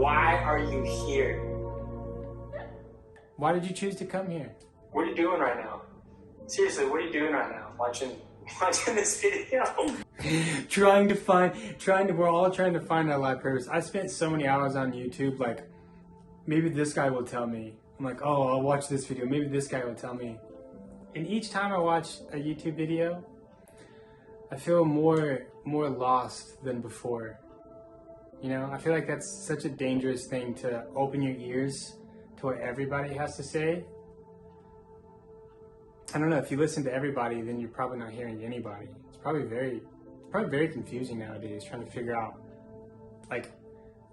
Why are you here? Why did you choose to come here? What are you doing right now? Seriously, what are you doing right now? Watching this video? We're all trying to find our life purpose. I spent so many hours on YouTube, like, maybe this guy will tell me. I'm like, oh, I'll watch this video. Maybe this guy will tell me. And each time I watch a YouTube video, I feel more lost than before. You know, I feel like that's such a dangerous thing, to open your ears to what everybody has to say. I don't know, if you listen to everybody, then you're probably not hearing anybody. It's probably very confusing nowadays, trying to figure out, like,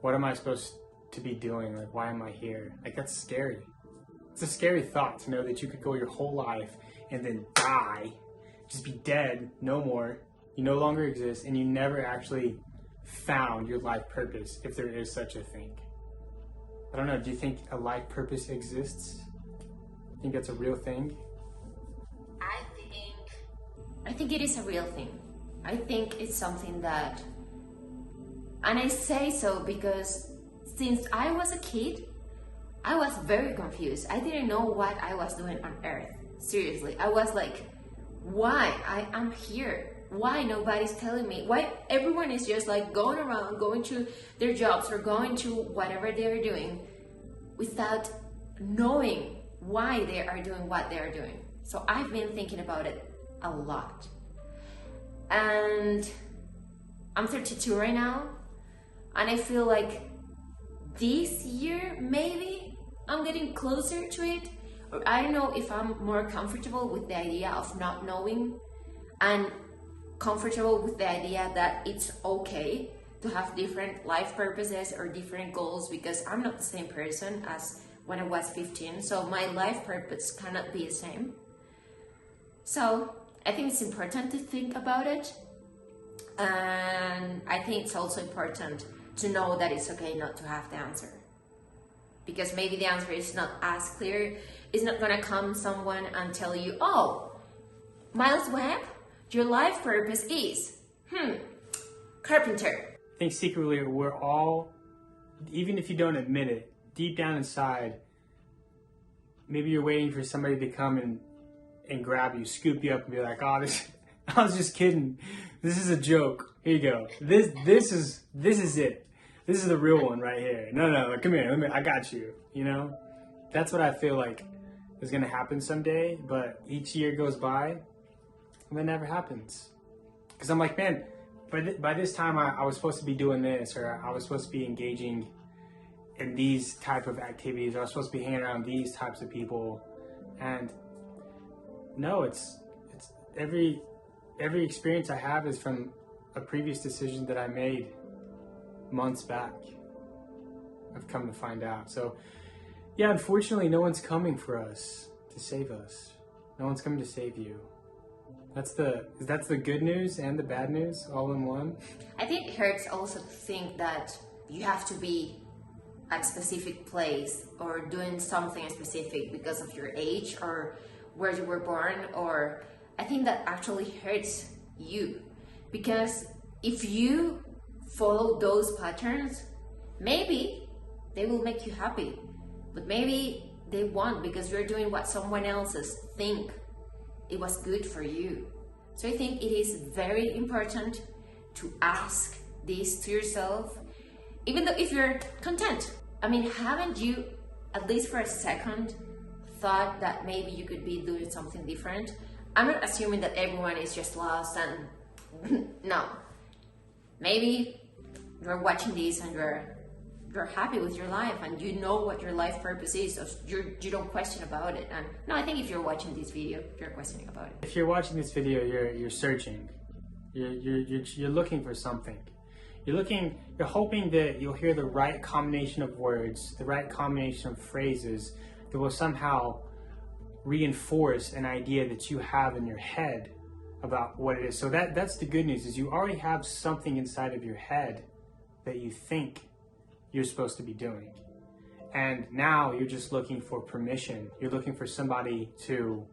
what am I supposed to be doing? Like, why am I here? Like, that's scary. It's a scary thought to know that you could go your whole life and then die, just be dead, no more, you no longer exist, and you never actually found your life purpose, if there is such a thing. I don't know, do you think a life purpose exists? Think that's a real thing? I think it is a real thing. I think it's something that, and I say so because since I was a kid, I was very confused. I didn't know what I was doing on earth. Seriously, I was like, why I am here? Why nobody's telling me? Why everyone is just like going around, going to their jobs or going to whatever they're doing without knowing why they are doing what they're doing. So I've been thinking about it a lot. And I'm 32 right now, and I feel like this year maybe I'm getting closer to it, or I don't know if I'm more comfortable with the idea of not knowing and comfortable with the idea that it's okay to have different life purposes or different goals, because I'm not the same person as when I was 15, so my life purpose cannot be the same. So I think it's important to think about it, and I think it's also important to know that it's okay not to have the answer, because maybe the answer is not as clear. It's not gonna come someone and tell you, oh, Miles Webb, your life purpose is, carpenter. I think secretly we're all, even if you don't admit it, deep down inside, maybe you're waiting for somebody to come and grab you, scoop you up and be like, oh, I was just kidding. This is a joke. Here you go. This is it. This is the real one right here. No, come here. I got you. You know? That's what I feel like is going to happen someday, but each year goes by and it never happens. Because I'm like, man, by this time I was supposed to be doing this, or I was supposed to be engaging in these type of activities, or I was supposed to be hanging around these types of people. And no, it's every experience I have is from a previous decision that I made months back. I've come to find out. So yeah, unfortunately, no one's coming for us to save us. No one's coming to save you. That's the good news and the bad news all in one. I think it hurts also to think that you have to be at a specific place or doing something specific because of your age or where you were born, or I think that actually hurts you, because if you follow those patterns, maybe they will make you happy, but maybe they won't, because you're doing what someone else's think it was good for you. So I think it is very important to ask this to yourself, even though if you're content. I mean, haven't you, at least for a second, thought that maybe you could be doing something different? I'm not assuming that everyone is just lost and no. Maybe you're watching this and you're happy with your life and you know what your life purpose is, so you don't question about it. And no, I think if you're watching this video, you're questioning about it. If you're watching this video, you're searching. You're looking for something. You're hoping that you'll hear the right combination of words, the right combination of phrases that will somehow reinforce an idea that you have in your head about what it is. So that's the good news, is you already have something inside of your head that you think you're supposed to be doing. And now you're just looking for permission. You're looking for somebody to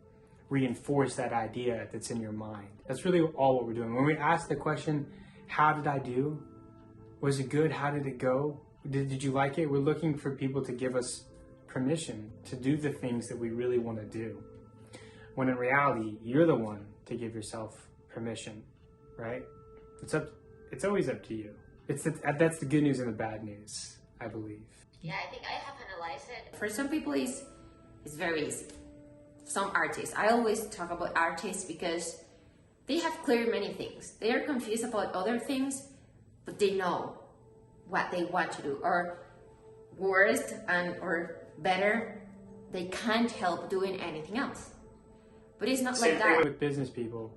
reinforce that idea that's in your mind. That's really all what we're doing. When we ask the question, how did I do? Was it good? How did it go? Did you like it? We're looking for people to give us permission to do the things that we really want to do. When in reality, you're the one to give yourself permission, right? It's always up to you. That's the good news and the bad news, I believe. Yeah, I think I have analyzed it. For some people, it's very easy. Some artists, I always talk about artists because they have cleared many things. They are confused about other things, but they know what they want to do. Or worst or better, they can't help doing anything else. But it's not like that. With business people.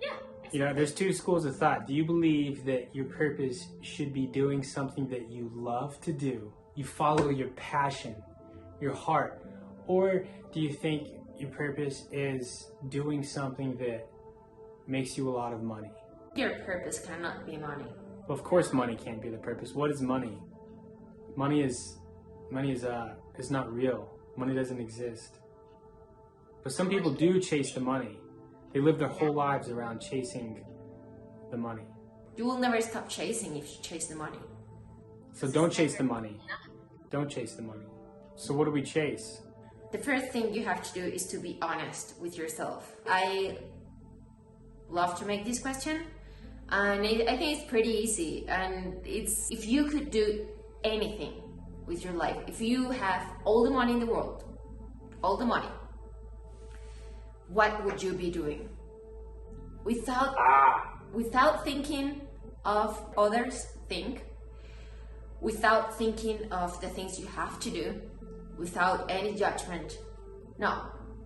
Yeah. You know, there's two schools of thought. Do you believe that your purpose should be doing something that you love to do? You follow your passion, your heart. Or do you think your purpose is doing something that makes you a lot of money? Your purpose cannot be money. Well, of course money can't be the purpose. What is money? Money is not real. Money doesn't exist. But some people do chase the money. They live their whole lives around chasing the money. You will never stop chasing if you chase the money. So don't chase the money. Don't chase the money. So what do we chase? The first thing you have to do is to be honest with yourself. I love to make this question, and I think it's pretty easy. And it's, if you could do anything with your life, if you have all the money in the world, all the money, what would you be doing? Without thinking of others think, without thinking of the things you have to do, without any judgment. No,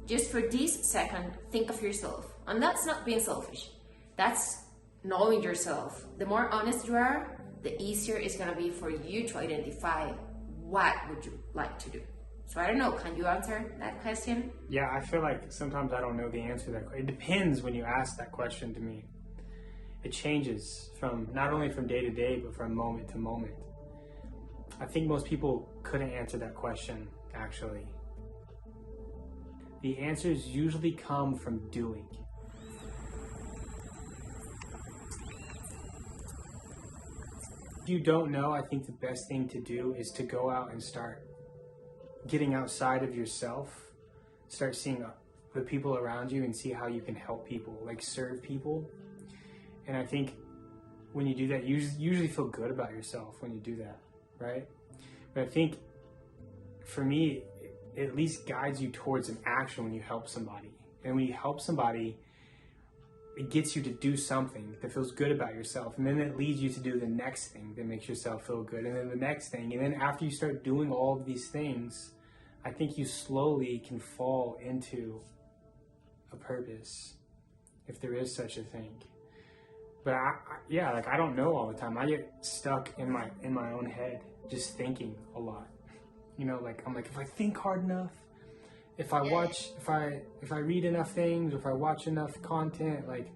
just for this second, think of yourself. And that's not being selfish. That's knowing yourself. The more honest you are, the easier it's gonna be for you to identify what would you like to do. So I don't know, can you answer that question? Yeah, I feel like sometimes I don't know the answer to that question. It depends when you ask that question to me. It changes from not only from day to day, but from moment to moment. I think most people couldn't answer that question, actually. The answers usually come from doing. If you don't know, I think the best thing to do is to go out and start getting outside of yourself, start seeing the people around you and see how you can help people, like serve people. And I think when you do that, you usually feel good about yourself when you do that, right? But I think for me, it at least guides you towards an action when you help somebody. And when you help somebody, it gets you to do something that feels good about yourself. And then it leads you to do the next thing that makes yourself feel good. And then the next thing. And then after you start doing all of these things, I think you slowly can fall into a purpose, if there is such a thing. But I don't know all the time. I get stuck in my own head, just thinking a lot. You know, like I'm like, if I think hard enough, if I read enough things, if I watch enough content, like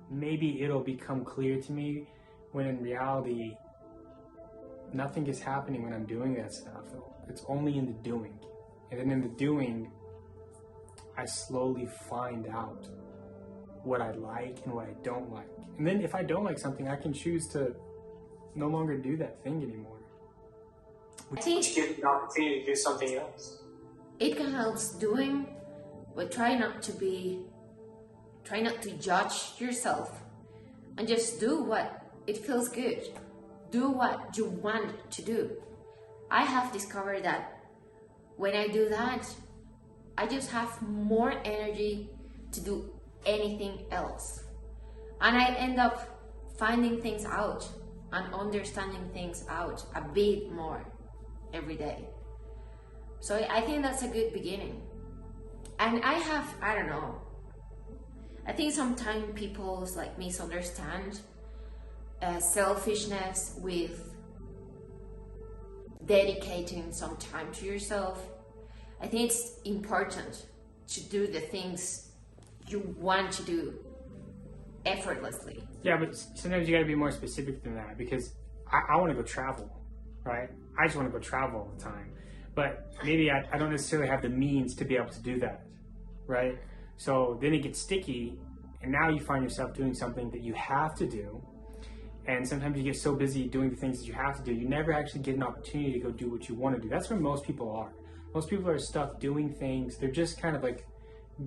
maybe it'll become clear to me, when in reality, nothing is happening when I'm doing that stuff. It's only in the doing. And then in the doing, I slowly find out what I like and what I don't like. And then if I don't like something, I can choose to no longer do that thing anymore. I think Give an opportunity to do something else. it can help doing, but try not to judge yourself, and just do what it feels good. Do what you want to do. I have discovered that when I do that, I just have more energy to do anything else. And I end up finding things out and understanding things out a bit more every day. So I think that's a good beginning. And I don't know, I think sometimes people like misunderstand selfishness with dedicating some time to yourself. I think it's important to do the things you want to do effortlessly. Yeah, but sometimes you gotta be more specific than that, because I wanna go travel, right? I just wanna go travel all the time. But maybe I don't necessarily have the means to be able to do that, right? So then it gets sticky, and now you find yourself doing something that you have to do, And sometimes you get so busy doing the things that you have to do, you never actually get an opportunity to go do what you want to do. That's where most people are. Most people are stuck doing things. They're just kind of like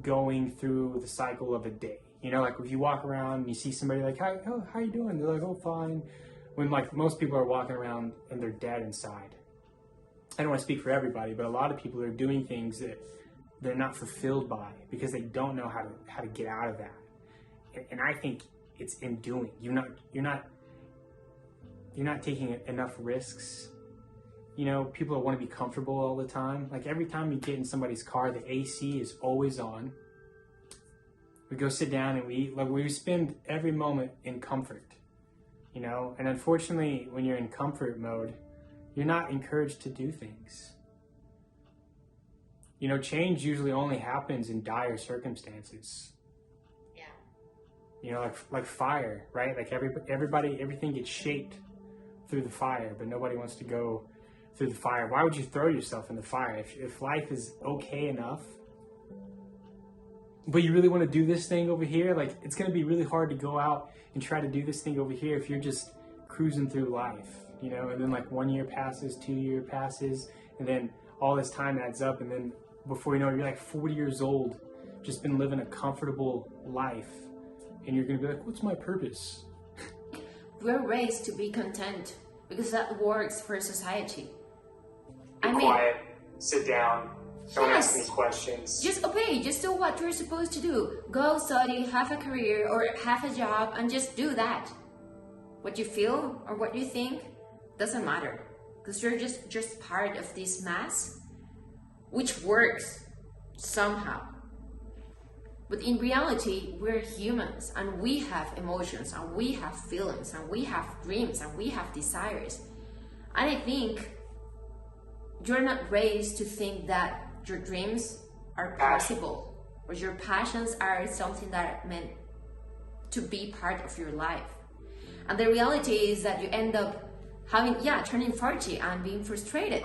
going through the cycle of a day. You know, like if you walk around and you see somebody like, how you doing? They're like, oh, fine. When like most people are walking around and they're dead inside. I don't want to speak for everybody, but a lot of people are doing things that they're not fulfilled by because they don't know how to get out of that. And I think it's in doing. You're not taking enough risks. You know, people want to be comfortable all the time. Like every time you get in somebody's car, the AC is always on. We go sit down and we eat. Like we spend every moment in comfort, you know? And unfortunately, when you're in comfort mode, you're not encouraged to do things. You know, change usually only happens in dire circumstances. Yeah. You know, like fire, right? Like everything gets shaped through the fire, but nobody wants to go through the fire. Why would you throw yourself in the fire? If life is okay enough, but you really want to do this thing over here, like it's going to be really hard to go out and try to do this thing over here if you're just cruising through life, you know, and then like 1 year passes, 2 year passes, and then all this time adds up, and then before you know it, you're like 40 years old, just been living a comfortable life, and you're going to be like, what's my purpose? We're raised to be content because that works for society. Be quiet, sit down, don't ask any questions. Just obey, just do what you're supposed to do. Go study, have a career, or have a job, and just do that. What you feel or what you think doesn't matter, because you're just part of this mass, which works somehow. But in reality, we're humans, and we have emotions, and we have feelings, and we have dreams, and we have desires. And I think you're not raised to think that your dreams are possible, or your passions are something that are meant to be part of your life. And the reality is that you end up turning 40 and being frustrated.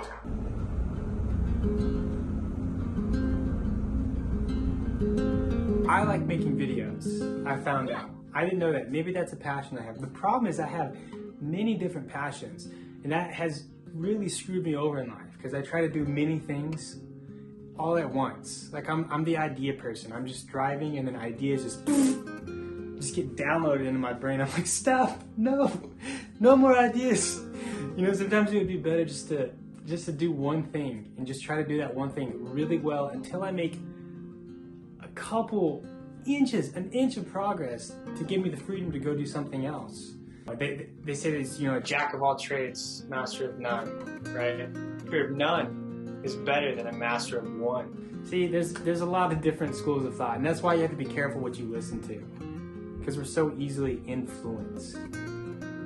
I like making videos. I found out. I didn't know that. Maybe that's a passion I have. The problem is I have many different passions, and that has really screwed me over in life because I try to do many things all at once. Like I'm the idea person. I'm just driving and then ideas just get downloaded into my brain. I'm like, stop, no more ideas. You know, sometimes it would be better just to do one thing and just try to do that one thing really well until I make a couple inches, an inch of progress to give me the freedom to go do something else. They say it's, you know, a jack of all trades, master of none, right? Master of none is better than a master of one. See, there's a lot of different schools of thought, and that's why you have to be careful what you listen to, because we're so easily influenced.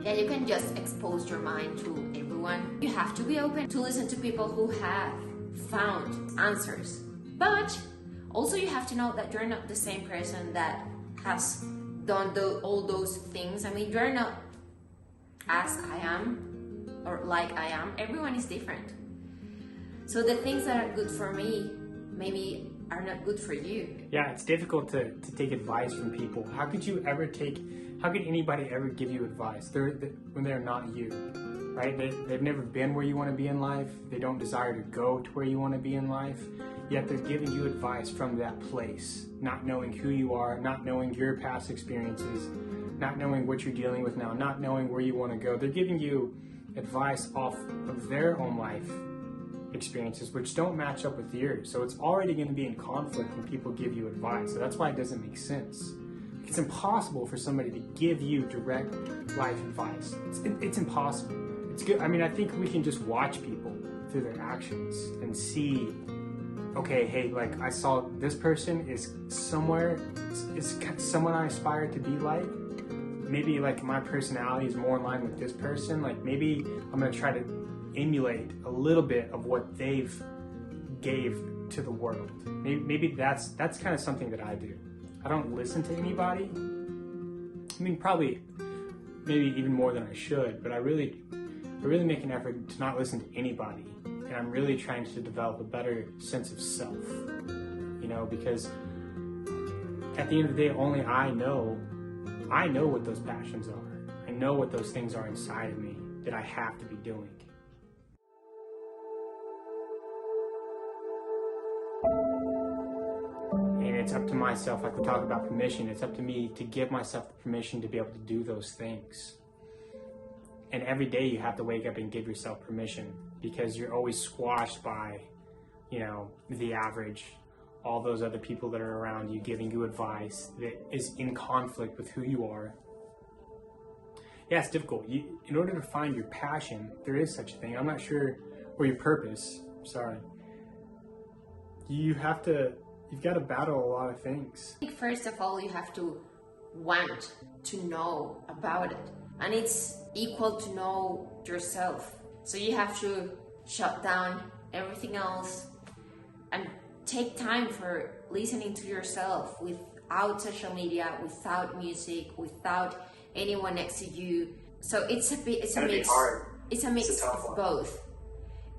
Yeah, you can just expose your mind to everyone. You have to be open to listen to people who have found answers. But also you have to know that you're not the same person that has done all those things. I mean, you're not as I am or like I am. Everyone is different. So the things that are good for me maybe are not good for you. Yeah, it's difficult to take advice from people. How could anybody ever give you advice when they're not you, right? They've never been where you want to be in life. They don't desire to go to where you want to be in life. Yet they're giving you advice from that place, not knowing who you are, not knowing your past experiences, not knowing what you're dealing with now, not knowing where you want to go. They're giving you advice off of their own life experiences, which don't match up with yours. So it's already going to be in conflict when people give you advice. So that's why it doesn't make sense. It's impossible for somebody to give you direct life advice. It's impossible. It's good. I mean, I think we can just watch people through their actions and see, okay, hey, like I saw this person is someone I aspire to be like. Maybe like my personality is more in line with this person. Like maybe I'm going to try to emulate a little bit of what they've gave to the world. Maybe that's kind of something that I do. I don't listen to anybody. I mean, probably maybe even more than I should, but I really make an effort to not listen to anybody. And I'm really trying to develop a better sense of self, you know, because at the end of the day, only I know what those passions are. I know what those things are inside of me that I have to be doing. And it's up to myself, like we talk about permission, it's up to me to give myself the permission to be able to do those things. And every day you have to wake up and give yourself permission, because you're always squashed by, you know, the average, all those other people that are around you giving you advice that is in conflict with who you are. Yeah, it's difficult. In order to find your passion, there is such a thing. I'm not sure, or your purpose, sorry. You've got to battle a lot of things. I think first of all, you have to want to know about it. And it's equal to know yourself. So you have to shut down everything else and take time for listening to yourself without social media, without music, without anyone next to you. So it's a mix. It's a mix of both.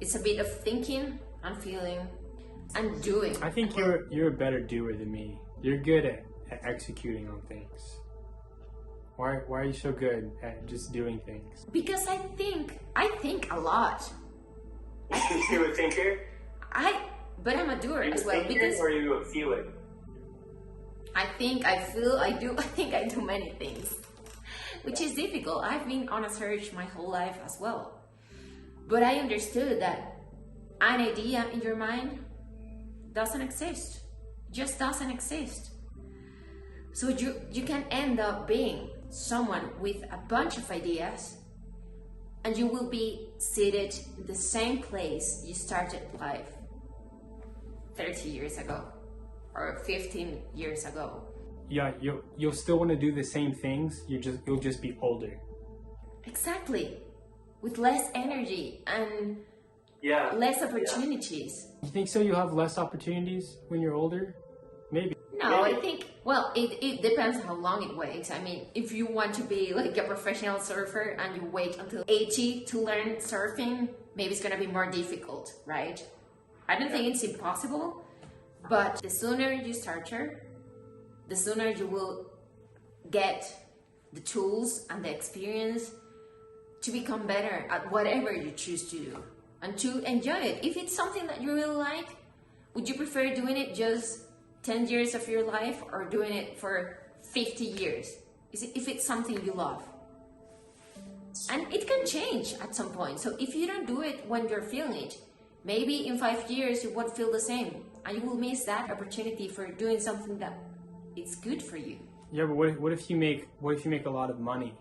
It's a bit of thinking and feeling and doing. I think you're a better doer than me. You're good at executing on things. Why are you so good at just doing things? Because I think a lot. You're a thinker? But I'm a doer as well. Because or you a feeler? I think, I feel, I do. I think I do many things, which is difficult. I've been on a search my whole life as well. But I understood that an idea in your mind doesn't exist. Just doesn't exist. So you can end up being someone with a bunch of ideas, and you will be seated in the same place you started life 30 years ago or 15 years ago. Yeah, you'll still want to do the same things. You'll just be older. Exactly, with less energy and less opportunities. You think so? You'll have less opportunities when you're older? Maybe. No, I think, well, it depends how long it takes. I mean, if you want to be like a professional surfer and you wait until 80 to learn surfing, maybe it's going to be more difficult, right? I don't think it's impossible, but the sooner you start her, the sooner you will get the tools and the experience to become better at whatever you choose to do and to enjoy it. If it's something that you really like, would you prefer doing it just 10 years of your life or doing it for 50 years? If it's something you love. And it can change at some point. So if you don't do it when you're feeling it, maybe in 5 years you won't feel the same and you will miss that opportunity for doing something that it's good for you. Yeah, but what if you make a lot of money?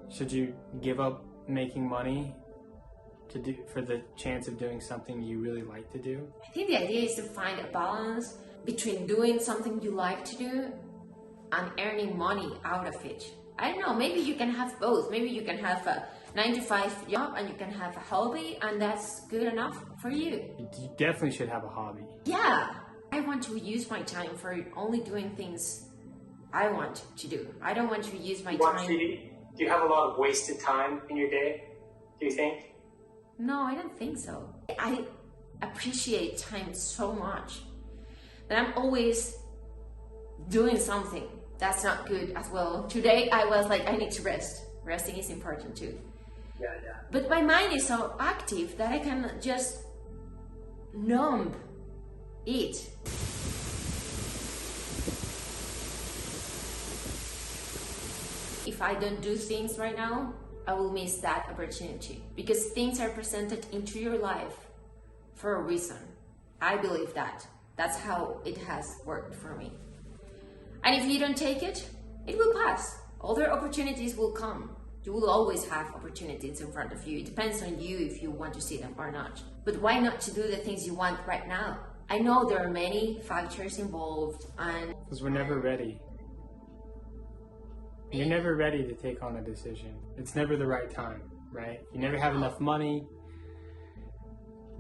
Should you give up making money for the chance of doing something you really like to do? I think the idea is to find a balance between doing something you like to do and earning money out of it. I don't know, maybe you can have both. Maybe you can have a 9-to-5 job and you can have a hobby, and that's good enough for you. You definitely should have a hobby. Yeah, I want to use my time for only doing things I want to do. I don't want to use my time. Do you have a lot of wasted time in your day, do you think? No, I don't think so. I appreciate time so much that I'm always doing something that's not good as well. Today I was like, I need to rest. Resting is important too. Yeah. But my mind is so active that I can just numb it. If I don't do things right now, I will miss that opportunity, because things are presented into your life for a reason. I believe that. That's how it has worked for me. And if you don't take it, it will pass. Other opportunities will come. You will always have opportunities in front of you. It depends on you if you want to see them or not. But why not to do the things you want right now? I know there are many factors involved, and because we're never ready. You're never ready to take on a decision. It's never the right time, right? You never have enough money.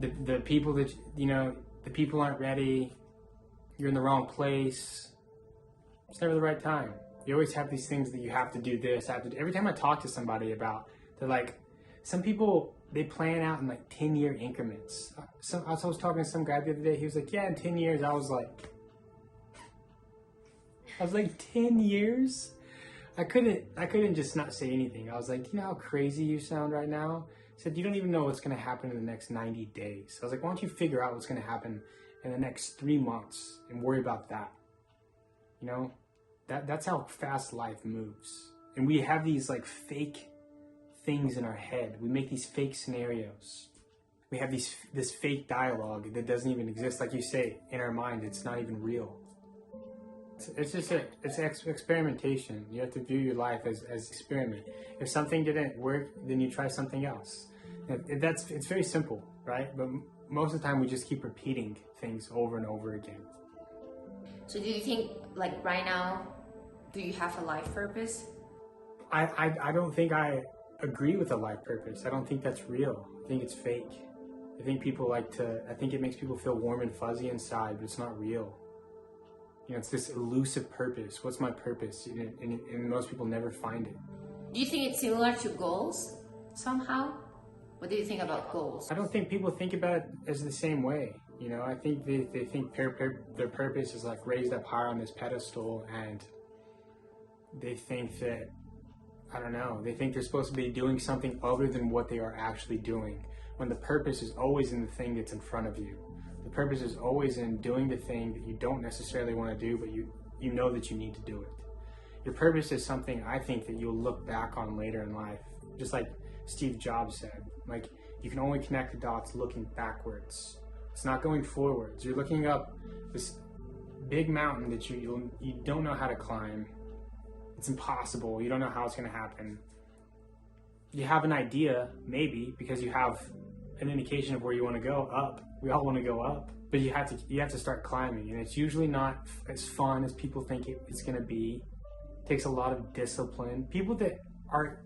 The people that, the people aren't ready. You're in the wrong place. It's never the right time. You always have these things that you have to do this, every time I talk to somebody about, they're like, some people, they plan out in like 10-year increments. I was talking to some guy the other day, he was like, yeah, in 10 years. I was like, 10 years? I couldn't just not say anything. I was like, you know how crazy you sound right now? I said, you don't even know what's going to happen in the next 90 days. I was like, why don't you figure out what's going to happen in the next 3 months and worry about that? You know, that's how fast life moves. And we have these like fake things in our head. We make these fake scenarios. We have this fake dialogue that doesn't even exist. Like you say, in our mind, it's not even real. It's just experimentation. You have to view your life as experiment. If something didn't work, then you try something else. It's very simple, right? But most of the time we just keep repeating things over and over again. So do you think, like right now, do you have a life purpose? I don't think I agree with a life purpose. I don't think that's real. I think it's fake. I think it makes people feel warm and fuzzy inside, but it's not real. You know, it's this elusive purpose. What's my purpose? And most people never find it. Do you think it's similar to goals somehow? What do you think about goals? I don't think people think about it as the same way. You know, I think they think their purpose is like raised up higher on this pedestal, and they think that, I don't know, they think they're supposed to be doing something other than what they are actually doing, when the purpose is always in the thing that's in front of you. The purpose is always in doing the thing that you don't necessarily want to do, but you know that you need to do it. Your purpose is something, I think, that you'll look back on later in life. Just like Steve Jobs said, like, you can only connect the dots looking backwards. It's not going forwards. You're looking up this big mountain that you don't know how to climb. It's impossible. You don't know how it's going to happen. You have an idea, maybe, because you have an indication of where you want to go, up. We all want to go up, but you have to start climbing, and it's usually not as fun as people think it's going to be. It takes a lot of discipline. People that are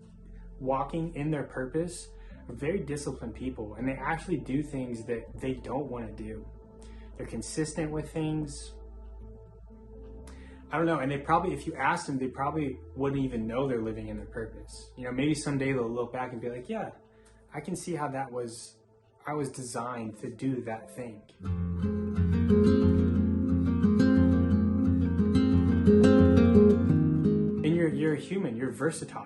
walking in their purpose are very disciplined people, and they actually do things that they don't want to do. They're consistent with things. I don't know, and they probably, if you asked them, they probably wouldn't even know they're living in their purpose. You know, maybe someday they'll look back and be like, yeah, I can see how I was designed to do that thing. And you're a human, you're versatile.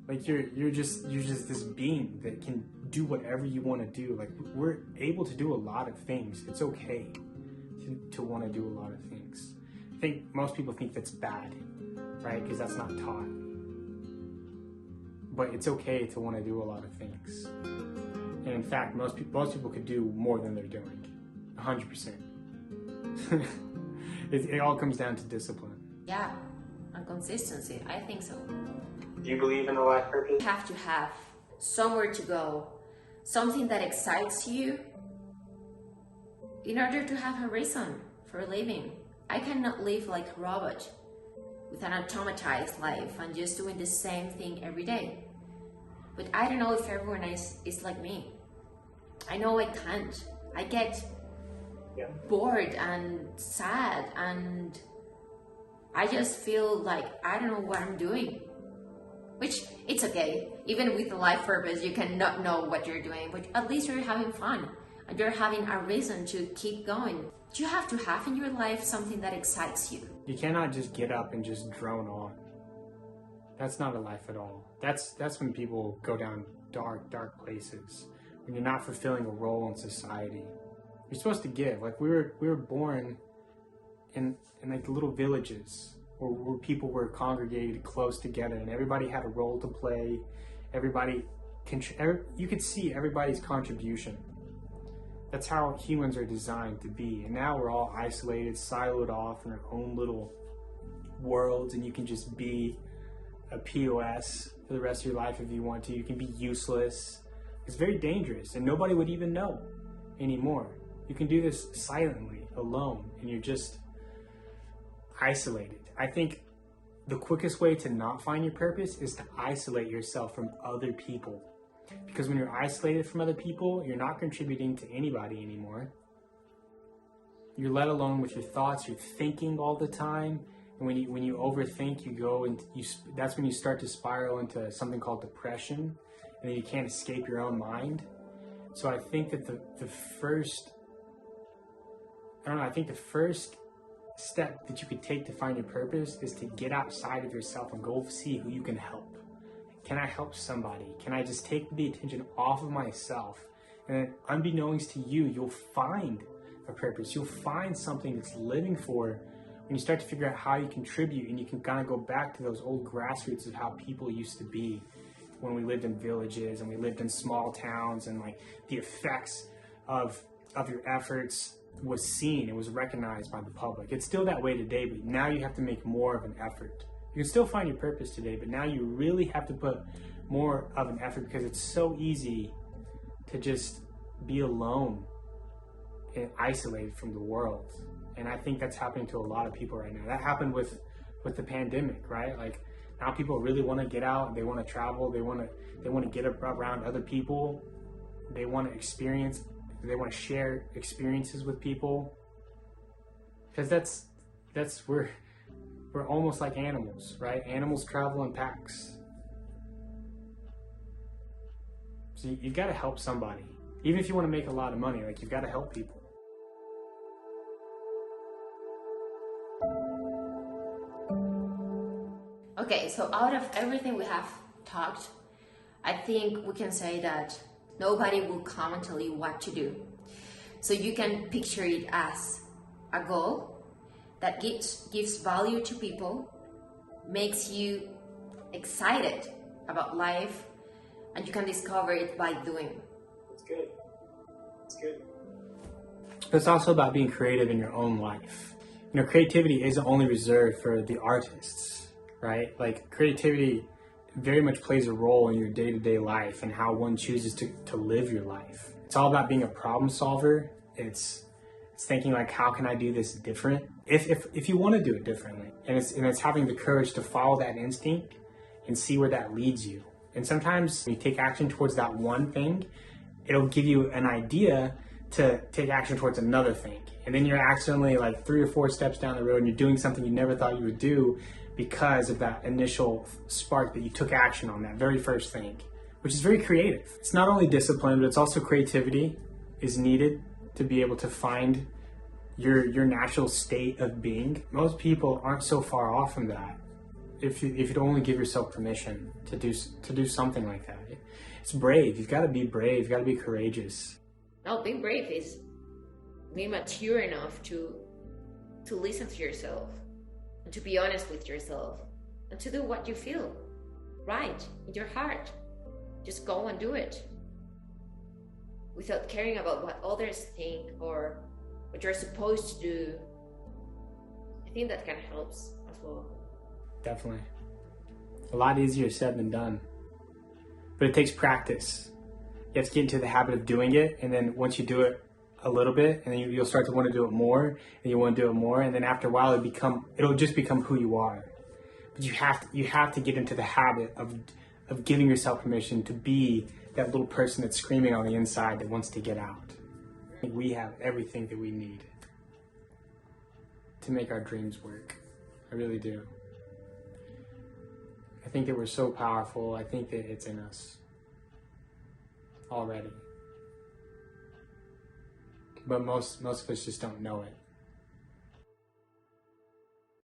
Like you're just this being that can do whatever you want to do. Like, we're able to do a lot of things. It's okay to want to do a lot of things. I think most people think that's bad, right? Because that's not taught. But it's okay to want to do a lot of things. And in fact, most people could do more than they're doing. 100%. It all comes down to discipline. Yeah, and consistency. I think so. Do you believe in a life purpose? You have to have somewhere to go, something that excites you in order to have a reason for living. I cannot live like a robot with an automatized life and just doing the same thing every day. But I don't know if everyone is like me. I know I can't. I get bored and sad, and I just feel like I don't know what I'm doing. Which, it's okay. Even with a life purpose, you cannot know what you're doing, but at least you're having fun and you're having a reason to keep going. You have to have in your life something that excites you. You cannot just get up and just drone on. That's not a life at all. That's when people go down dark places. When you're not fulfilling a role in society. You're supposed to give. Like, we were born in like little villages where people were congregated close together, and everybody had a role to play. You could see everybody's contribution. That's how humans are designed to be. And now we're all isolated, siloed off in our own little worlds, and you can just be a POS for the rest of your life if you want to. You can be useless. It's very dangerous, and nobody would even know anymore. You can do this silently, alone, and you're just isolated. I think the quickest way to not find your purpose is to isolate yourself from other people. Because when you're isolated from other people, you're not contributing to anybody anymore. You're let alone with your thoughts. You're thinking all the time. And when you overthink, that's when you start to spiral into something called depression. And then you can't escape your own mind. So I think that the first step that you could take to find your purpose is to get outside of yourself and go see who you can help. Can I help somebody? Can I just take the attention off of myself? And then unbeknownst to you, you'll find a purpose. You'll find something that's living for when you start to figure out how you contribute, and you can kind of go back to those old grassroots of how people used to be when we lived in villages and we lived in small towns, and like the effects of your efforts was seen, it was recognized by the public. It's still that way today, but now you have to make more of an effort. You can still find your purpose today, but now you really have to put more of an effort, because it's so easy to just be alone and isolated from the world. And I think that's happening to a lot of people right now. That happened with the pandemic, right? Like now people really want to get out, they want to travel, they want to get around other people, they want to experience, they want to share experiences with people, because that's we're almost like animals, right? Animals travel in packs. So you've got to help somebody. Even if you want to make a lot of money, like you've got to help people. Okay, so out of everything we have talked, I think we can say that nobody will come and tell you what to do. So you can picture it as a goal that gives value to people, makes you excited about life, and you can discover it by doing. It's good. It's good. But it's also about being creative in your own life. You know, creativity isn't only reserved for the artists, right? Like creativity very much plays a role in your day-to-day life and how one chooses to live your life. It's all about being a problem solver. It's thinking like, how can I do this different? If you want to do it differently, and it's having the courage to follow that instinct and see where that leads you. And sometimes when you take action towards that one thing, it'll give you an idea to take action towards another thing. And then you're accidentally like 3 or 4 steps down the road and you're doing something you never thought you would do because of that initial spark that you took action on, that very first thing, which is very creative. It's not only discipline, but it's also creativity is needed to be able to find your natural state of being. Most people aren't so far off from that. If you'd only give yourself permission to do something like that. It's brave. You've got to be brave. You've got to be courageous. No, being brave is being mature enough to listen to yourself and to be honest with yourself and to do what you feel right in your heart. Just go and do it without caring about what others think or what you're supposed to do. I think that kind of helps as well. Definitely. A lot easier said than done. But it takes practice. You have to get into the habit of doing it, and then once you do it a little bit, and then you'll start to want to do it more, and you want to do it more, and then after a while it'll just become who you are. But you have to get into the habit of giving yourself permission to be that little person that's screaming on the inside that wants to get out. I think we have everything that we need to make our dreams work. I really do. I think that we're so powerful. I think that it's in us already. But most of us just don't know it.